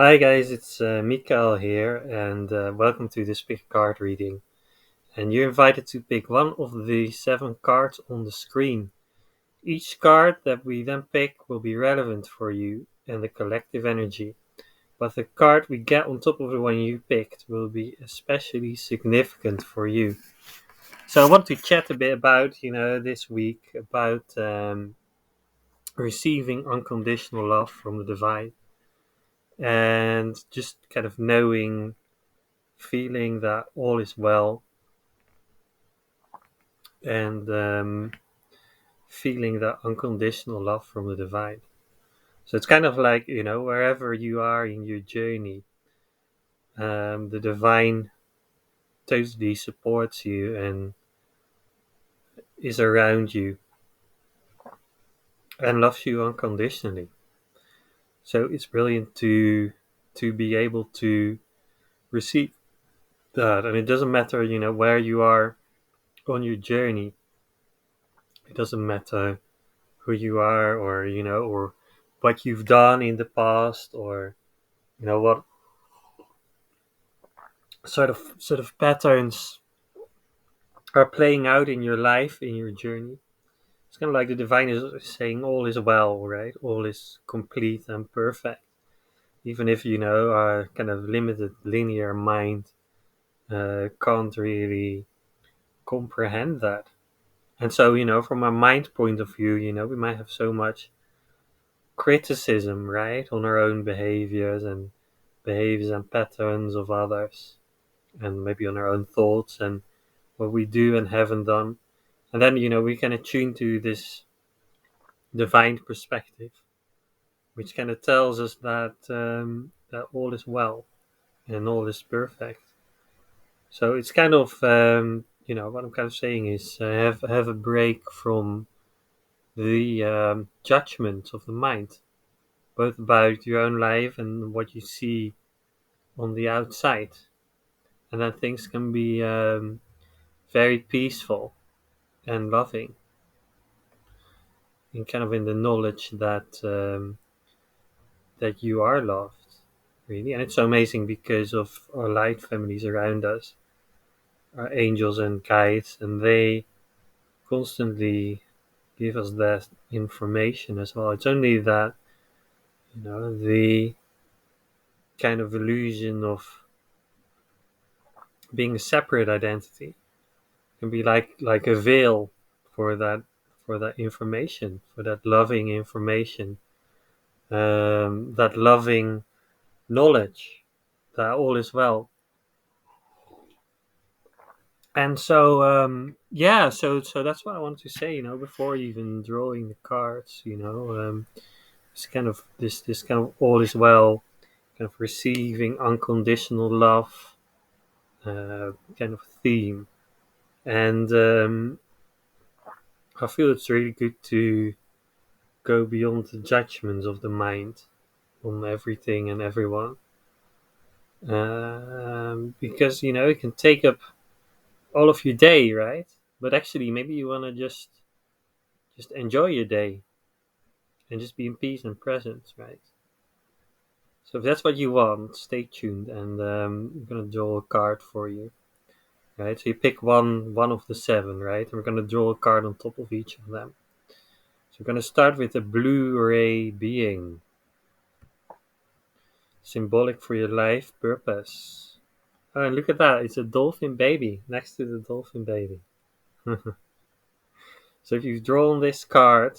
Hi guys, it's Mikael here, and welcome to this big card reading. And you're invited to pick one of the 7 cards on the screen. Each card that we then pick will be relevant for you and the collective energy. But the card we get on top of the one you picked will be especially significant for you. So I want to chat a bit about, this week about receiving unconditional love from the divine and just kind of knowing feeling that all is well and feeling that unconditional love from the divine. So it's kind of like, wherever you are in your journey, the divine totally supports you and is around you and loves you unconditionally. So it's brilliant to be able to receive that. And it doesn't matter, where you are on your journey. It doesn't matter who you are or what you've done in the past or what sort of patterns are playing out in your life, in your journey. It's kind of like the divine is saying all is well, right? All is complete and perfect. Even if our kind of limited linear mind can't really comprehend that. And so from a mind point of view, we might have so much criticism, right, on our own behaviors and patterns of others, and maybe on our own thoughts and what we do and haven't done. And then, we can attune to this divine perspective, which kind of tells us that all is well and all is perfect. So it's kind of, what I'm kind of saying is have a break from the judgment of the mind, both about your own life and what you see on the outside. And then things can be very peaceful and loving, and kind of in the knowledge that you are loved, really. And it's so amazing because of our light families around us, our angels and guides, and they constantly give us that information as well. It's only that the kind of illusion of being a separate identity can be like a veil for that information, for that loving information, that loving knowledge that all is well. And so so that's what I want to say, before even drawing the cards, it's kind of this kind of all is well, kind of receiving unconditional love kind of theme. And I feel it's really good to go beyond the judgments of the mind on everything and everyone, because it can take up all of your day, right? But actually, maybe you want to just enjoy your day and just be in peace and presence, right? So if that's what you want, stay tuned, and I'm gonna draw a card for you, right? So you pick one of the 7, right? And we're gonna draw a card on top of each of them. So we're gonna start with the blue ray being, symbolic for your life purpose. Oh, and look at that! It's a dolphin baby next to the dolphin baby. So if you've drawn this card,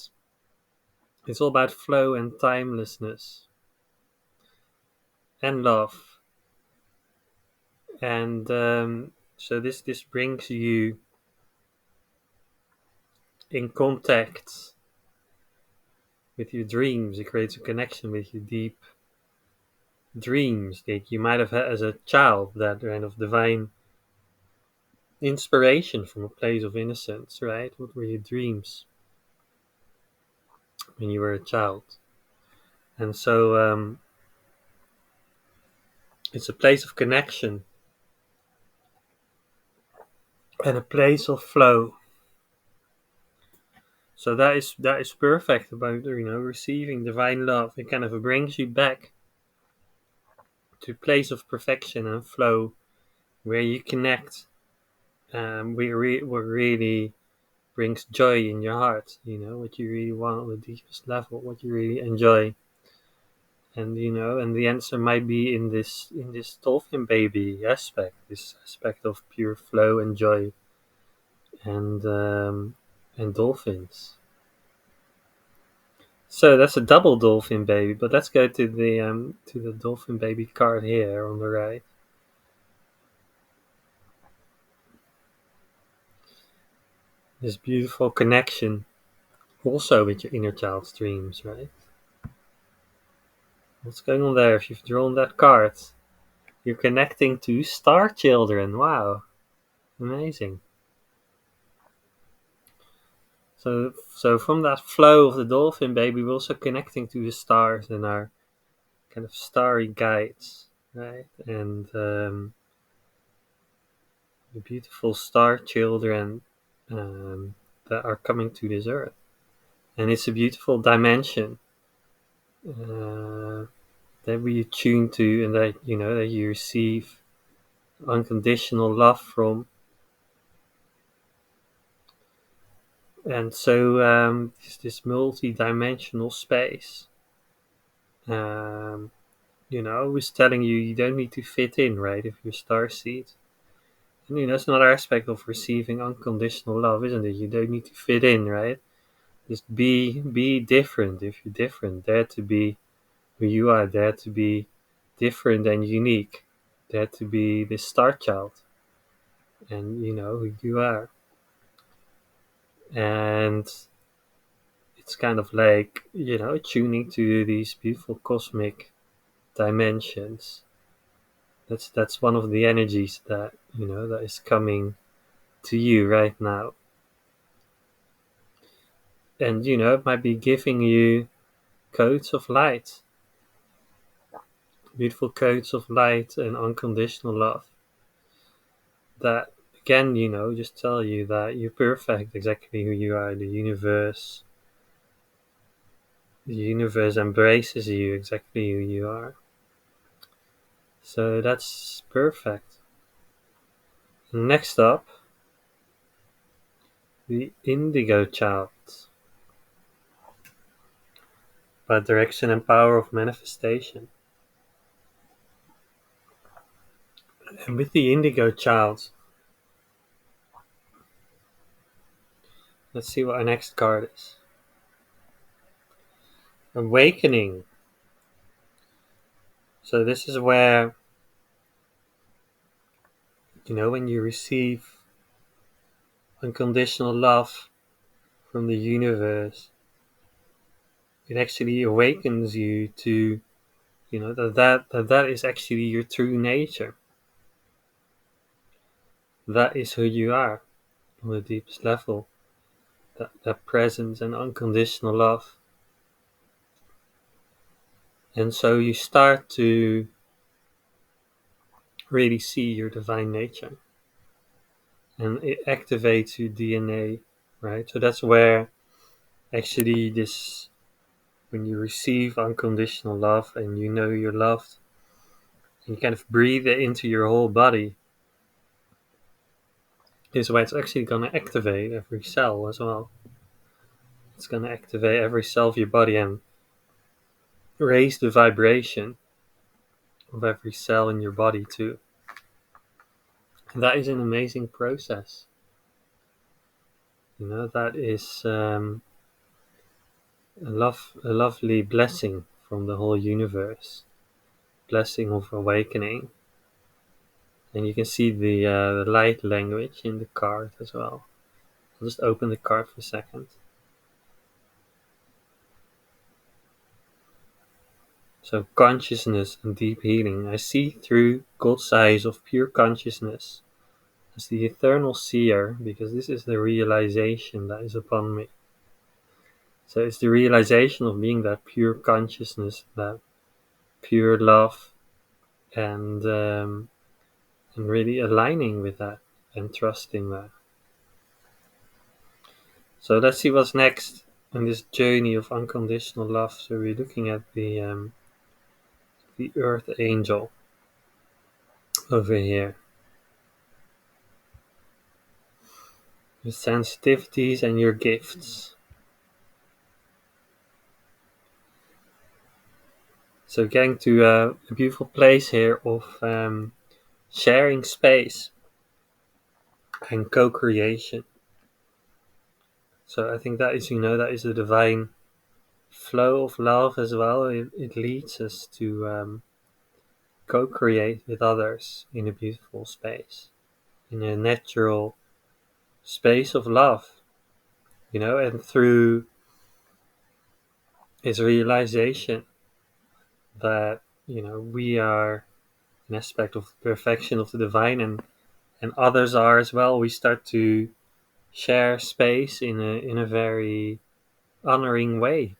it's all about flow and timelessness and love. And so this brings you in contact with your dreams. It creates a connection with your deep dreams that you might have had as a child, that kind of divine inspiration from a place of innocence, right? What were your dreams when you were a child? And so it's a place of connection and a place of flow. So that is perfect about receiving divine love. It kind of brings you back to place of perfection and flow, where you connect, what really brings joy in your heart. What you really want on the deepest level, what you really enjoy. And the answer might be in this dolphin baby aspect, this aspect of pure flow and joy, and dolphins. So that's a double dolphin baby, but let's go to the dolphin baby card here on the right. This beautiful connection also with your inner child's dreams, right? What's going on there if you've drawn that card? You're connecting to star children. Wow, amazing. So from that flow of the dolphin baby, we're also connecting to the stars and our kind of starry guides, right? And the beautiful star children that are coming to this earth. And it's a beautiful dimension that we tune to, and that you receive unconditional love from. And so this multi-dimensional space, um, is telling you don't need to fit in, right? If you're starseed. And that's another aspect of receiving unconditional love, isn't it? You don't need to fit in, right? Just be different. If you're different, dare to be who you are, dare to be different and unique, dare to be the star child, and you know who you are. And it's kind of like, tuning to these beautiful cosmic dimensions. That's one of the energies that is coming to you right now. And it might be giving you codes of light, beautiful codes of light and unconditional love that, again, just tell you that you're perfect exactly who you are. The universe embraces you exactly who you are. So that's perfect. Next up, the Indigo Child, by direction and power of manifestation. And with the Indigo Child, let's see what our next card is. Awakening. So this is where, when you receive unconditional love from the universe, it actually awakens you to, that is actually your true nature. That is who you are on the deepest level. That presence and unconditional love. And so you start to really see your divine nature. And it activates your DNA, right? So that's where actually when you receive unconditional love and you know you're loved, and you kind of breathe it into your whole body, this is where it's actually going to activate every cell as well. It's going to activate every cell of your body and raise the vibration of every cell in your body too. And that is an amazing process. That is a lovely blessing from the whole universe. Blessing of awakening. And you can see the light language in the card as well. I'll just open the card for a second. So consciousness and deep healing. I see through God's eyes of pure consciousness as the eternal seer, because this is the realization that is upon me. So it's the realization of being that pure consciousness, that pure love, and really aligning with that and trusting that. So let's see what's next on this journey of unconditional love. So we're looking at the Earth Angel. over here. Your sensitivities and your gifts. So getting to a beautiful place here of sharing space and co-creation. So I think that is, that is the divine flow of love as well. It leads us to co-create with others in a beautiful space, in a natural space of love, and through his realization that, we are an aspect of perfection of the divine, and others are as well, we start to share space in a very honoring way,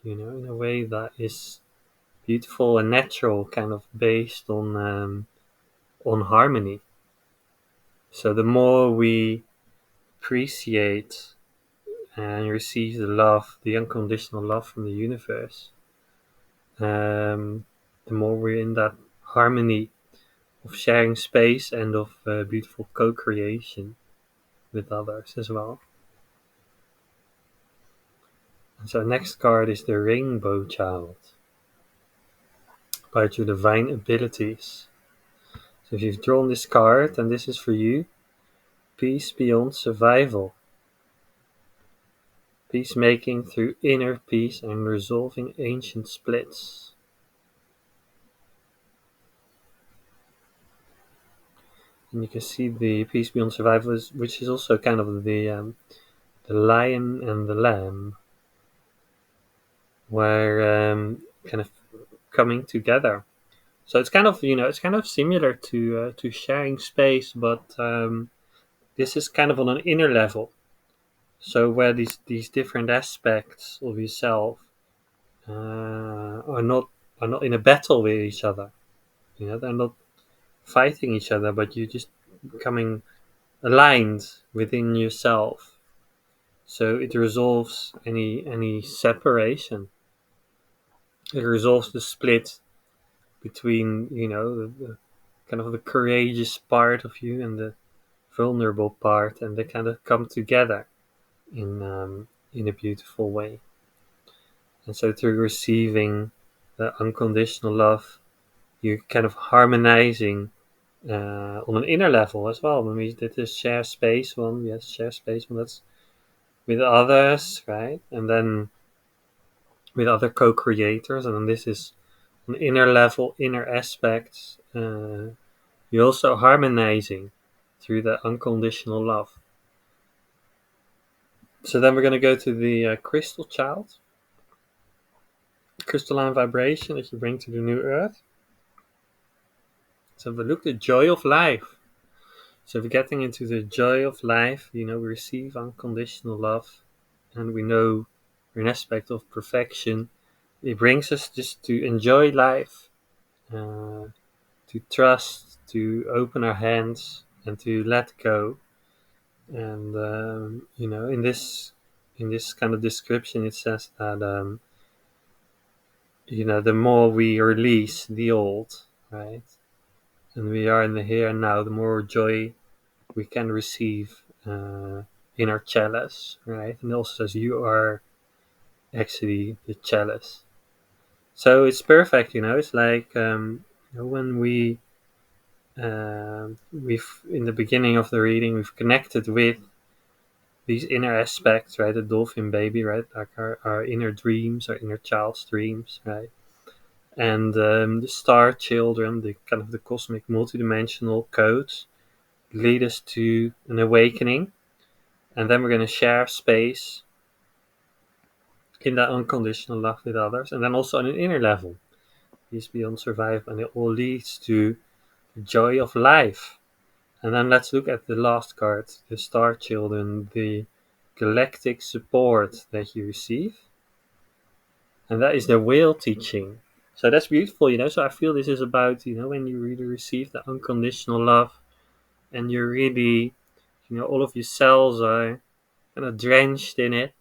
in a way that is beautiful and natural, kind of based on harmony. So the more we appreciate and receive the love, the unconditional love from the universe, the more we're in that harmony of sharing space and of beautiful co-creation with others as well. And so next card is the Rainbow Child, about your divine abilities. So if you've drawn this card, and this is for you, peace beyond survival. Peacemaking through inner peace and resolving ancient splits. And you can see the peace beyond survival, which is also kind of the lion and the lamb, where kind of coming together. So it's kind of similar to sharing space, but this is kind of on an inner level. So where these different aspects of yourself are not in a battle with each other. They're not fighting each other, but you're just becoming aligned within yourself. So it resolves any separation. It resolves the split between the kind of the courageous part of you and the vulnerable part, and they kind of come together in a beautiful way. And so through receiving the unconditional love, you're kind of harmonizing on an inner level as well. When we did this share space one, that's with others, right? And then with other co-creators, and then this is an inner level, inner aspects. You're also harmonizing through the unconditional love. So then we're going to go to the crystal child, crystalline vibration that you bring to the new earth. So we look at the joy of life. So we're getting into the joy of life. We receive unconditional love, and we know we're an aspect of perfection. It brings us just to enjoy life, to trust, to open our hands, and to let go. And in this kind of description, it says that the more we release the old, right, and we are in the here and now, the more joy we can receive in our chalice, right? And it also says you are actually the chalice. So it's perfect, it's like when we've in the beginning of the reading, we've connected with these inner aspects, right? The dolphin baby, right? Like our inner dreams, our inner child's dreams, right? And the star children, the kind of the cosmic multidimensional codes, lead us to an awakening. And then we're going to share space in that unconditional love with others. And then also on an inner level, peace beyond survival. And it all leads to the joy of life. And then let's look at the last card, the star children, the galactic support that you receive. And that is the whale teaching. So that's beautiful, So I feel this is about, when you really receive the unconditional love, and you're really, all of your cells are kind of drenched in it,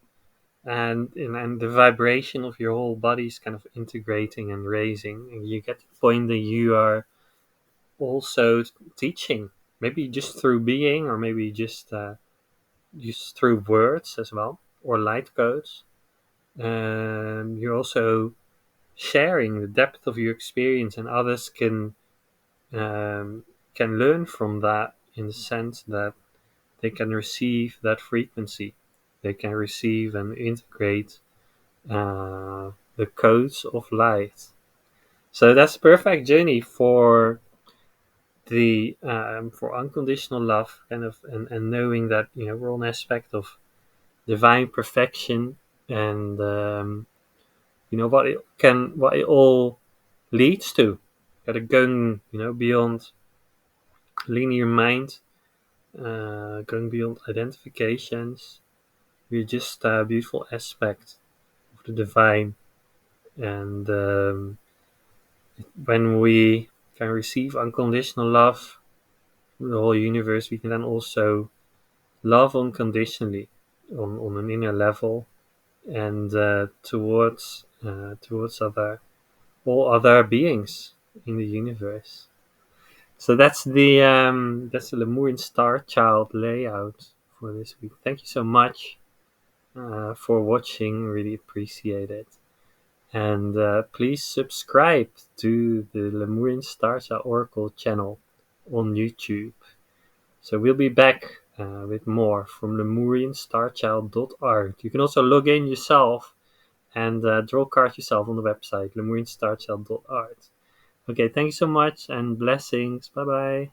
and the vibration of your whole body is kind of integrating and raising, and you get to the point that you are also teaching, maybe just through being, or maybe just through words as well, or light codes. You're also sharing the depth of your experience, and others um, can learn from that, in the sense that they can receive that frequency, they can receive and integrate the codes of light. So that's a perfect journey for the for unconditional love, kind of, and knowing that, we're all an aspect of divine perfection, and what it all leads to. Gotta going, beyond linear mind, going beyond identifications. We're just a beautiful aspect of the divine, and when we can receive unconditional love from the whole universe, we can then also love unconditionally on an inner level, and towards all other beings in the universe. So that's the Lemurian Starchild layout for this week. Thank you so much for watching. Really appreciate it. And please subscribe to the Lemurian Starchild Oracle channel on YouTube. So we'll be back with more from lemurianstarchild.art. You can also log in yourself and draw a card yourself on the website, lemurianstarchild.art. Okay, thank you so much, and blessings. Bye bye.